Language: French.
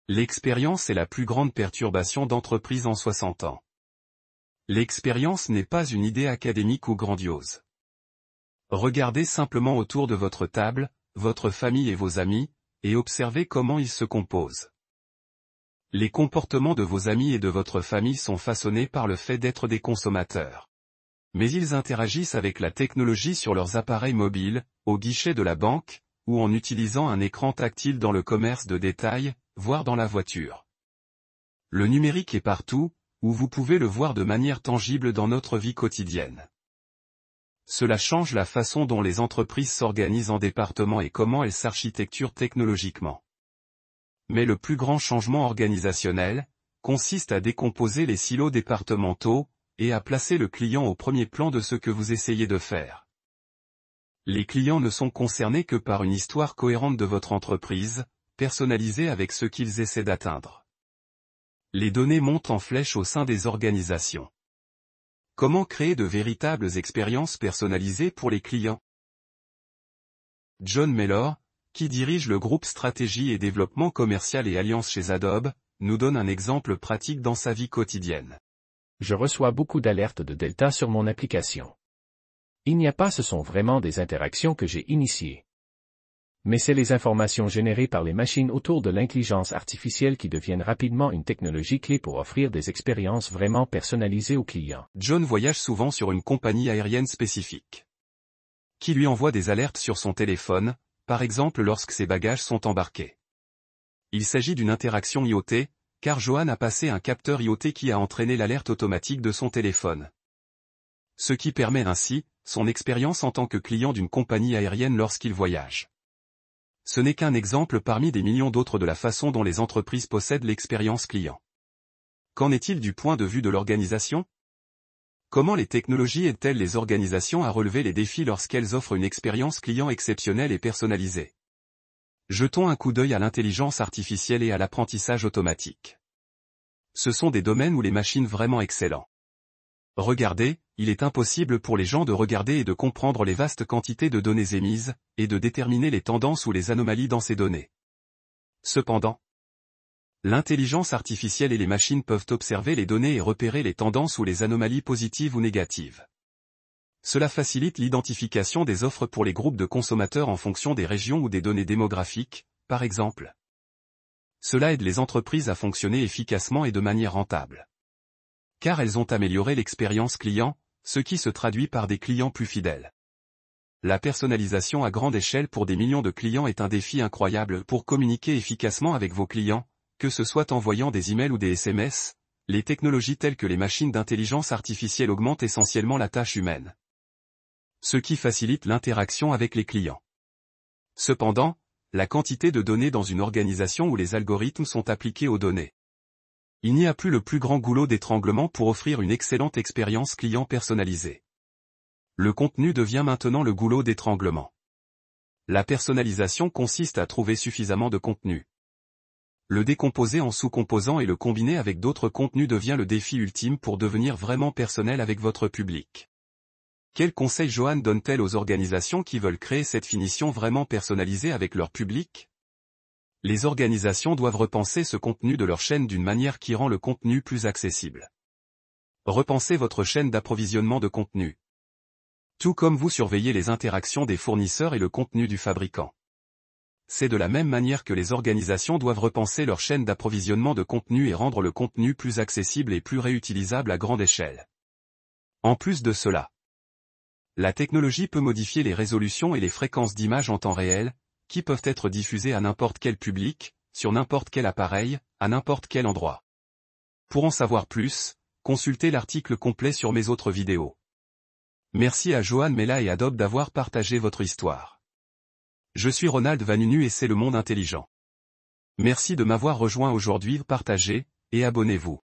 L'expérience est la plus grande perturbation d'entreprise en 60 ans. L'expérience n'est pas une idée académique ou grandiose. Regardez simplement autour de votre table, votre famille et vos amis, et observez comment ils se composent. Les comportements de vos amis et de votre famille sont façonnés par le fait d'être des consommateurs. Mais ils interagissent avec la technologie sur leurs appareils mobiles, au guichet de la banque, ou en utilisant un écran tactile dans le commerce de détail, voire dans la voiture. Le numérique est partout, où vous pouvez le voir de manière tangible dans notre vie quotidienne. Cela change la façon dont les entreprises s'organisent en départements et comment elles s'architecturent technologiquement. Mais le plus grand changement organisationnel consiste à décomposer les silos départementaux et à placer le client au premier plan de ce que vous essayez de faire. Les clients ne sont concernés que par une histoire cohérente de votre entreprise, personnalisée avec ce qu'ils essaient d'atteindre. Les données montent en flèche au sein des organisations. Comment créer de véritables expériences personnalisées pour les clients? John Mellor, qui dirige le groupe Stratégie et Développement Commercial et Alliance chez Adobe, nous donne un exemple pratique dans sa vie quotidienne. Je reçois beaucoup d'alertes de Delta sur mon application. Il n'y a pas, ce sont vraiment des interactions que j'ai initiées. Mais c'est les informations générées par les machines autour de l'intelligence artificielle qui deviennent rapidement une technologie clé pour offrir des expériences vraiment personnalisées aux clients. John voyage souvent sur une compagnie aérienne spécifique, qui lui envoie des alertes sur son téléphone, par exemple lorsque ses bagages sont embarqués. Il s'agit d'une interaction IoT, car Johan a passé un capteur IoT qui a entraîné l'alerte automatique de son téléphone. Ce qui permet ainsi son expérience en tant que client d'une compagnie aérienne lorsqu'il voyage. Ce n'est qu'un exemple parmi des millions d'autres de la façon dont les entreprises possèdent l'expérience client. Qu'en est-il du point de vue de l'organisation? Comment les technologies aident-elles les organisations à relever les défis lorsqu'elles offrent une expérience client exceptionnelle et personnalisée? Jetons un coup d'œil à l'intelligence artificielle et à l'apprentissage automatique. Ce sont des domaines où les machines vraiment excellents. Regardez, il est impossible pour les gens de regarder et de comprendre les vastes quantités de données émises, et de déterminer les tendances ou les anomalies dans ces données. Cependant, l'intelligence artificielle et les machines peuvent observer les données et repérer les tendances ou les anomalies positives ou négatives. Cela facilite l'identification des offres pour les groupes de consommateurs en fonction des régions ou des données démographiques, par exemple. Cela aide les entreprises à fonctionner efficacement et de manière rentable. Car elles ont amélioré l'expérience client, ce qui se traduit par des clients plus fidèles. La personnalisation à grande échelle pour des millions de clients est un défi incroyable pour communiquer efficacement avec vos clients, que ce soit en envoyant des emails ou des SMS. Les technologies telles que les machines d'intelligence artificielle augmentent essentiellement la tâche humaine, ce qui facilite l'interaction avec les clients. Cependant, la quantité de données dans une organisation où les algorithmes sont appliqués aux données. Il n'y a plus le plus grand goulot d'étranglement pour offrir une excellente expérience client personnalisée. Le contenu devient maintenant le goulot d'étranglement. La personnalisation consiste à trouver suffisamment de contenu. Le décomposer en sous-composants et le combiner avec d'autres contenus devient le défi ultime pour devenir vraiment personnel avec votre public. Quels conseils Johan donne-t-elle aux organisations qui veulent créer cette finition vraiment personnalisée avec leur public? Les organisations doivent repenser ce contenu de leur chaîne d'une manière qui rend le contenu plus accessible. Repensez votre chaîne d'approvisionnement de contenu. Tout comme vous surveillez les interactions des fournisseurs et le contenu du fabricant. C'est de la même manière que les organisations doivent repenser leur chaîne d'approvisionnement de contenu et rendre le contenu plus accessible et plus réutilisable à grande échelle. En plus de cela, la technologie peut modifier les résolutions et les fréquences d'images en temps réel, qui peuvent être diffusées à n'importe quel public, sur n'importe quel appareil, à n'importe quel endroit. Pour en savoir plus, consultez l'article complet sur mes autres vidéos. Merci à Johan Mella et Adobe d'avoir partagé votre histoire. Je suis Ronald Vanunu et c'est Le Monde Intelligent. Merci de m'avoir rejoint aujourd'hui, partagez, et abonnez-vous.